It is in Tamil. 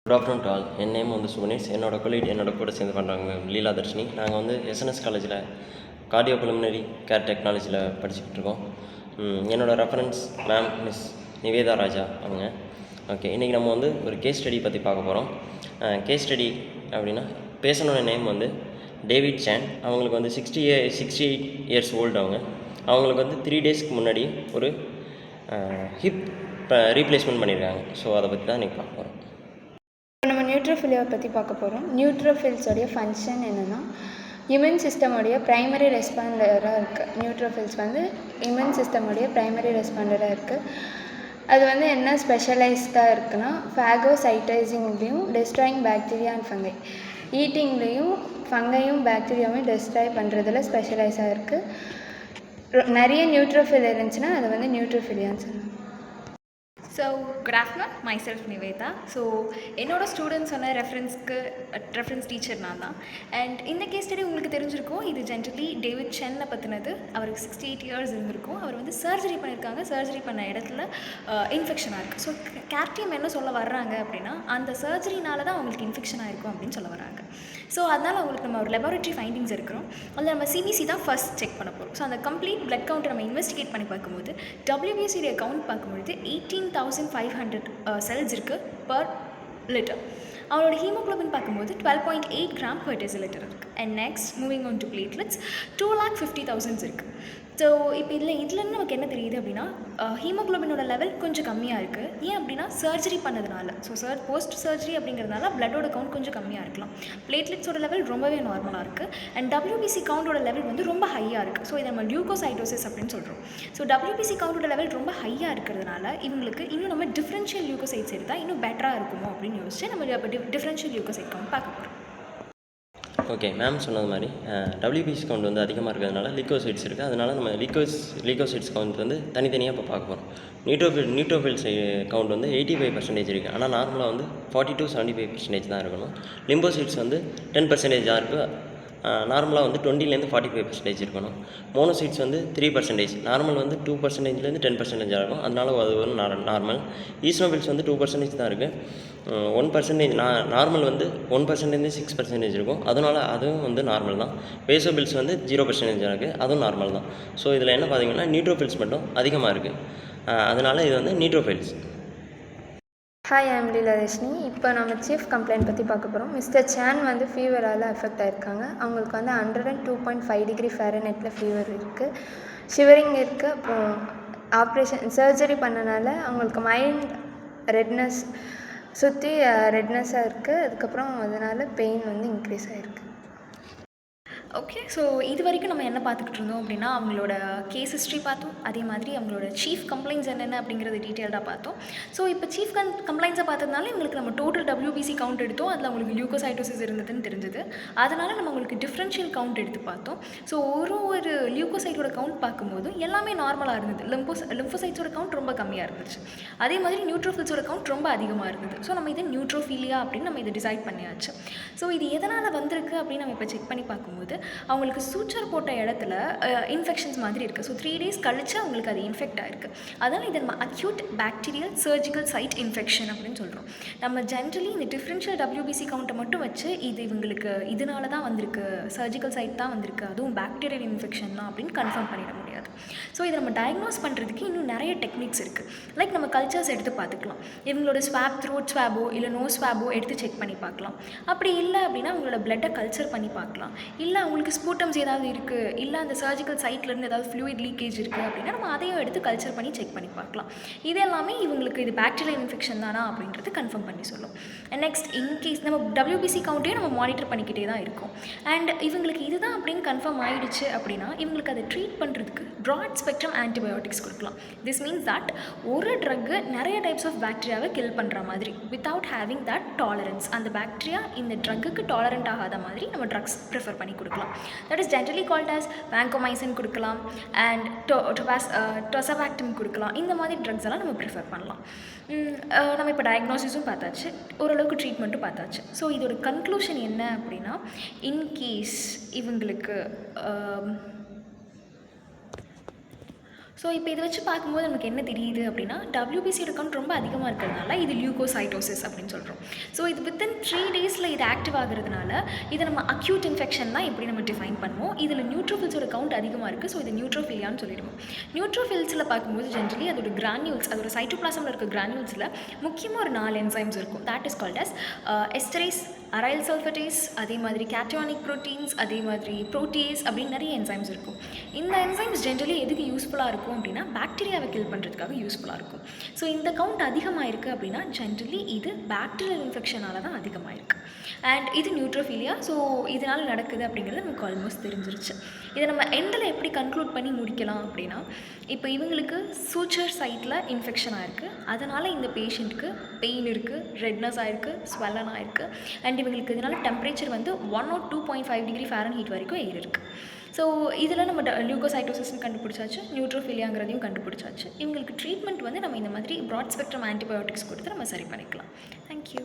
Good afternoon to all. N name வந்து சுகனேஷ். என்னோட கொலீட் என்னோட கூட சேர்ந்து பண்ணுறாங்க லீலாதர்ஷினி. நாங்கள் வந்து எஸ்என்எஸ் காலேஜில் கார்டியோ பிலிமினரி கேர் டெக்னாலஜியில் படிச்சுக்கிட்டு இருக்கோம். என்னோடய ரெஃபரன்ஸ் மேம் மிஸ் நிவேதா ராஜா அவங்க. ஓகே, இன்றைக்கி நம்ம வந்து ஒரு கேஸ் ஸ்டடி பற்றி பார்க்க போகிறோம். கேஸ் ஸ்டடி அப்படின்னா பேஷனோட நேம் வந்து டேவிட் சேன். அவங்களுக்கு வந்து 68 இயர்ஸ் ஓல்டு. அவங்களுக்கு வந்து 3 டேஸ்க்கு முன்னாடி ஒரு ஹிப் ரீப்ளேஸ்மெண்ட் பண்ணியிருக்காங்க. ஸோ அதை பற்றி தான் இன்றைக்கி பார்க்க போகிறோம். நம்ம நியூட்ரோஃபிலியாவை பற்றி பார்க்க போகிறோம். நியூட்ரோஃபில்ஸோடைய ஃபங்க்ஷன் என்னென்னா, இம்யூன் சிஸ்டமோடைய ப்ரைமரி ரெஸ்பாண்டராக இருக்குது. நியூட்ரோஃபில்ஸ் வந்து இம்யூன் சிஸ்டமோடைய ப்ரைமரி ரெஸ்பாண்டராக இருக்குது. அது வந்து என்ன ஸ்பெஷலைஸ்டாக இருக்குன்னா, ஃபேகோசைட்டைசிங்லேயும் டெஸ்ட்ராயிங் பாக்டீரியா அண்ட் ஃபங்கை, ஈட்டிங்லேயும் ஃபங்கையும் பாக்டீரியாவையும் டெஸ்ட்ராய் பண்ணுறதுல ஸ்பெஷலைஸாக இருக்குது. நிறைய நியூட்ரோஃபில் இருந்துச்சுன்னா அதை வந்து நியூட்ரோஃபிலியான்னு சொல்லுவாங்க. So, good afternoon, myself Niveda. So, என்னோட ஸ்டூடெண்ட்ஸ் சொன்ன ரெஃபரன்ஸ் டீச்சர் நான் தான். அண்ட் இந்த கேஸ் ஸ்டடி உங்களுக்கு தெரிஞ்சிருக்கும். இது ஜென்ரலி டேவிட் சென்னை பற்றினது. அவருக்கு 68 இயர்ஸ் இருந்திருக்கும். அவர் வந்து சர்ஜரி பண்ணியிருக்காங்க. சர்ஜரி பண்ண இடத்துல இன்ஃபெக்ஷனாக இருக்குது. ஸோ கேர் டீம் என்ன சொல்ல வர்றாங்க அப்படின்னா, அந்த சர்ஜரினால தான் அவங்களுக்கு இன்ஃபெக்ஷன் ஆகிருக்கும் அப்படின்னு சொல்ல வராங்க. ஸோ அதனால் அவங்களுக்கு நம்ம ஒரு லெபார்ட்டரி ஃபைண்டிங்ஸ் இருக்கிறோம். அதில் நம்ம சிபிசி தான் ஃபஸ்ட் செக் பண்ண போகிறோம். ஸோ அந்த கம்ப்ளீட் பிளட் கவுண்ட்டை நம்ம இன்வெஸ்டிகேட் பண்ணி பார்க்கும்போது WBCடைய கவுண்ட் பார்க்கும்போது 18,500 செல்ஸ் இருக்குது பர் லிட்டர். அவரோட ஹீமோக்ளோபின் பார்க்கும்போது 12.8 கிராம் per deciliter இருக்குது. And next moving on to platelets 2,50,000 இருக்குது. ஸோ இப்போ இதுலேருந்து நமக்கு என்ன தெரியுது அப்படின்னா, ஹீமோக்ளோபினோட லெவல் கொஞ்சம் கம்மியாக இருக்குது. ஏன் அப்படின்னா சர்ஜரி பண்ணதுனால. ஸோ போஸ்ட் சர்ஜரி அப்படிங்கிறதுனால பிளட்டோட கவுண்ட் கொஞ்சம் கம்மியாக இருக்கலாம். பிளேட்லெட்ஸோட லெவல் ரொம்பவே நார்மலாக இருக்குது. அண்ட் WBC கவுண்டோட லெவல் வந்து ரொம்ப ஹையாக இருக்குது. ஸோ இதை நம்ம லியூகோசைட்டோசிஸ் அப்படின்னு சொல்கிறோம். ஸோ WBC கவுண்டோட லெவல் ரொம்ப ஹையாக இருக்கிறதுனால இவங்களுக்கு இன்னும் நம்ம டிஃப்ரென்ஷியல் லியூகோசைட்ஸ் எடுத்தால் இன்னும் பெட்டராக இருக்குமோ அப்படின்னு யோசிச்சு நம்ம டிஃப்ரென்ஷியல் லியூகோசைட் கவுண்ட் பார்க்க போகிறோம். ஓகே, மேம் சொன்னது மாதிரி WBC கவுண்ட் வந்து அதிகமாக இருக்கிறதுனால லிக்கோசைட்ஸ் இருக்குது. அதனால் நம்ம லிக்கோசைட்ஸ் கவுண்ட் வந்து தனித்தனியாக இப்போ பார்க்க போகிறோம். நியூட்ரோஃபில்ஸ் கவுண்ட் வந்து 85% இருக்குது. ஆனால் நார்மலாக வந்து 40 to 75% தான் இருக்கணும். லிம்போசைட்ஸ் வந்து 10% இருக்குது. நார்மலாக வந்து 20 to 45% இருக்கணும். மோனோசைட்ஸ் வந்து 3%. நார்மல் வந்து 2% 10% இருக்கும். அதனால அது ஒரு நார்மல். ஈஸ்னோஃபில்ஸ் வந்து 2% தான் இருக்குது. 1% நார்மல் வந்து 1% 6% இருக்கும். அதனால் அதுவும் வந்து நார்மல் தான். பேசோபில்ஸ் வந்து 0% இருக்குது. அதுவும் நார்மல் தான். ஸோ இதில் என்ன பார்த்தீங்கன்னா நியூட்ரோஃபில்ஸ் மட்டும் அதிகமாக இருக்குது. அதனால் இது வந்து நியூட்ரோஃபில்ஸ். Hi, I'm லீலாதர்ஷினி. இப்போ நம்ம சீஃப் கம்ப்ளைண்ட் பற்றி பார்க்க போகிறோம். மிஸ்டர் சேன் வந்து ஃபீவரால் அஃபெக்ட் ஆகிருக்காங்க. அவங்களுக்கு வந்து 102.5 டிகிரி ஃபேரன்ஹீட்டில் ஃபீவர் இருக்குது, ஷிவரிங் இருக்குது. அப்புறம் ஆப்ரேஷன் சர்ஜரி பண்ணனால அவங்களுக்கு மைல்ட் ரெட்னஸ், சுற்றி ரெட்னஸாக இருக்குது. அதுக்கப்புறம் அதனால் பெயின் வந்து இன்க்ரீஸ் ஆகிருக்கு. ஓகே, ஸோ இது வரைக்கும் நம்ம என்ன பார்த்துக்கிட்டு இருந்தோம் அப்படின்னா, அவங்களோட கேஸ் ஹிஸ்ட்ரி பார்த்தோம். அதே மாதிரி அவங்களோட சீஃப் கம்ப்ளைண்ட்ஸ் என்னென்ன அப்படிங்கிறது டீட்டெயில்டாக பார்த்தோம். ஸோ இப்போ சீஃப் கம்ப்ளைண்ட்ஸை பார்த்ததுனால இவங்களுக்கு நம்ம டோட்டல் WBC கவுண்ட் எடுத்தோம். அதில் அவங்களுக்கு லியூகோசைட்டோசிஸ் இருந்ததுன்னு தெரிஞ்சது. அதனால் நம்ம அவங்களுக்கு டிஃப்ரென்ஷியல் கவுண்ட் எடுத்து பார்த்தோம். ஸோ ஒரு லியூகோசைட்டோட கவுண்ட் பார்க்கும்போது எல்லாமே நார்மலாக இருந்தது. லிம்போசைட்ஸோட கவுண்ட் ரொம்ப கம்மியாக இருந்துச்சு. அதே மாதிரி நியூட்ரோஃபில்ஸோட கவுண்ட் ரொம்ப அதிகமாக இருந்தது. ஸோ நம்ம இதை நியூட்ரோஃபீலியா அப்படின்னு நம்ம இதை டிசைட் பண்ணியாச்சு. ஸோ இது எதனால் வந்திருக்கு அப்படின்னு நம்ம இப்போ செக் பண்ணி பார்க்கும்போது அவங்களுக்கு சூச்சர் போட்ட இடத்துல இன்ஃபெக்ஷன்ஸ் மாதிரி இருக்குது. ஸோ 3 days கழிச்சு அவங்களுக்கு அது இன்ஃபெக்ட் ஆகிருக்கு. அதனால் இதை நம்ம acute bacterial surgical site infection அப்படின்னு சொல்கிறோம். நம்ம ஜென்ரலி இந்த டிஃப்ரென்ஷியல் WBC கவுண்ட்டை மட்டும் வச்சு இது இவங்களுக்கு இதனால தான் வந்திருக்கு, சர்ஜிக்கல் சைட் தான் வந்திருக்கு, அதுவும் பாக்டீரியல் இன்ஃபெக்ஷன் தான் அப்படின்னு கன்ஃபார்ம் பண்ணிட முடியாது. ஸோ இதை நம்ம டயக்னோஸ் பண்ணுறதுக்கு இன்னும் நிறைய டெக்னிக்ஸ் இருக்குது. லைக் நம்ம கல்ச்சர்ஸ் எடுத்து பார்த்துக்கலாம். இவங்களோட ஸ்வாப், த்ரோட் ஸ்வாபோ இல்லை நோஸ் ஸ்வாபோ எடுத்து செக் பண்ணி பார்க்கலாம். அப்படி இல்லை அப்படின்னா அவங்களோட பிளட்டை கல்ச்சர் பண்ணி பார்க்கலாம். இல்லை அவங்களுக்கு ஸ்பூட்டம்ஸ் ஏதாவது இருக்குது, இல்லை அந்த சர்ஜிக்கல் சைட்லேருந்து ஏதாவது ஃப்ளூயிட் லீக்கேஜ் இருக்குது அப்படின்னா நம்ம அதையும் எடுத்து கல்ச்சர் பண்ணி செக் பண்ணி பார்க்கலாம். இது எல்லாமே இவங்களுக்கு இது பாக்டீரியல் இன்ஃபெக்ஷன் தானா அப்படின்றது கன்ஃபார்ம் பண்ணி சொல்லும். அண்ட் நெக்ஸ்ட் இன்கேஸ் நம்ம WBC கவுண்ட்டையும் நம்ம மானிட்டர் பண்ணிக்கிட்டே தான் இருக்கோம். அண்ட் இவங்களுக்கு இதுதான் அப்படின்னு கன்ஃபார்ம் ஆகிடுச்சு அப்படின்னா இவங்களுக்கு அதை ட்ரீட் பண்ணுறதுக்கு ப்ராட் ஸ்பெக்ட்ரம் ஆன்டிபயோட்டிக்ஸ் கொடுக்கலாம். திஸ் மீன்ஸ் தட் ஒரு ட்ரக்கு நிறைய டைப்ஸ் ஆஃப் பாக்டீரியாவை கில் பண்ணுற மாதிரி வித்தவுட் ஹேவிங் தட் டாலரன்ஸ். அந்த பாக்டீரியா இந்த ட்ரக்குக்கு டாலரண்ட் ஆகாத மாதிரி நம்ம ட்ரக்ஸ் ப்ரிஃபர் பண்ணி கொடுக்கலாம். That is generally called as vancomycin கொடுக்கலாம் அண்ட் டொசபாக்டிம் கொடுக்கலாம். இந்த மாதிரி ட்ரக்ஸ் எல்லாம் நம்ம ப்ரிஃபர் பண்ணலாம். நம்ம இப்போ டயக்னோசிஸும் பார்த்தாச்சு, ஓரளவுக்கு ட்ரீட்மெண்ட்டும் பார்த்தாச்சு. ஸோ இதோட கன்க்ளூஷன் என்ன அப்படின்னா, இன்கேஸ் இவங்களுக்கு ஸோ இப்போ இதை வச்சு பார்க்கும்போது நமக்கு என்ன தெரியுது அப்படின்னா WBCயோட கவுண்ட் ரொம்ப அதிகமாக இருக்கிறதுனால இது லியூகோசைட்டோசிஸ் அப்படின்னு சொல்கிறோம். ஸோ இது வித்தின் 3 டேஸில் இது ஆக்டிவ் ஆகிறதுனால இதை நம்ம அக்யூட் இன்ஃபெக்ஷன் தான் எப்படி நம்ம டிஃபைன் பண்ணுவோம். இதில் நியூட்ரோஃபில்ஸோட கவுண்ட் அதிகமாக இருக்குது. ஸோ இது நியூட்ரோஃபிலியான்னு சொல்லிடுவோம். நியூட்ரோஃபில்ஸில் பார்க்கும்போது ஜென்ரலி அதோட கிரானியூல்ஸ், அதோட சைட்டோபிளாசமில் இருக்க கிரானியூல்ஸில் முக்கியமாக ஒரு 4 என்சைம்ஸ் இருக்கும். That is called as esterase, aryl sulphatase, அதே மாதிரி கேட்டோனிக் ப்ரோட்டீன்ஸ், அதே மாதிரி ப்ரோட்டீஸ் அப்படின்னு நிறைய என்சைம்ஸ் இருக்கும். இந்த என்சைம்ஸ் ஜென்ரலி எதுக்கு யூஸ்ஃபுல்லாக இருக்கும் அப்படின்னா பாக்டீரியாவை கில் பண்ணுறதுக்காக யூஸ்ஃபுல்லாக இருக்கும். ஸோ இந்த கவுண்ட் அதிகமாக இருக்குது அப்படின்னா ஜென்ரலி இது பாக்டீரியல் இன்ஃபெக்ஷனால தான் அதிகமாக இருக்குது. அண்ட் இது நியூட்ரோஃபிலியா. ஸோ இதனால் நடக்குது அப்படிங்கிறது நமக்கு ஆல்மோஸ்ட் தெரிஞ்சிருச்சு. இதை நம்ம எண்டில் எப்படி கன்க்ளூட் பண்ணி முடிக்கலாம் அப்படின்னா, இப்போ இவங்களுக்கு சூச்சர் சைட்டில் இன்ஃபெக்ஷன் ஆகிருக்கு, அதனால் இந்த பேஷண்ட்டுக்கு பெயின் இருக்குது, ரெட்னஸ் ஆகிருக்கு, ஸ்வெல்லன் ஆகிருக்கு. அண்ட் இவங்களுக்கு இதனால் டெம்பரேச்சர் வந்து 1 or 2.5 டிகிரி ஃபாரன்ஹீட் வரைக்கும் ஏறி இருக்குது. ஸோ இதில் நம்ம லியூகோசைட்டோசிஸ்ன்னு கண்டுபிடிச்சாச்சு, நியூட்ரோஃபிலியாங்கிறதையும் கண்டுபிடிச்சாச்சு. இவங்களுக்கு ட்ரீட்மெண்ட் வந்து நம்ம இந்த மாதிரி ப்ராட் ஸ்பெக்ட்ரம் ஆன்டிபயோட்டிக்ஸ் கொடுத்து நம்ம சரி பண்ணிக்கலாம். தேங்க்யூ.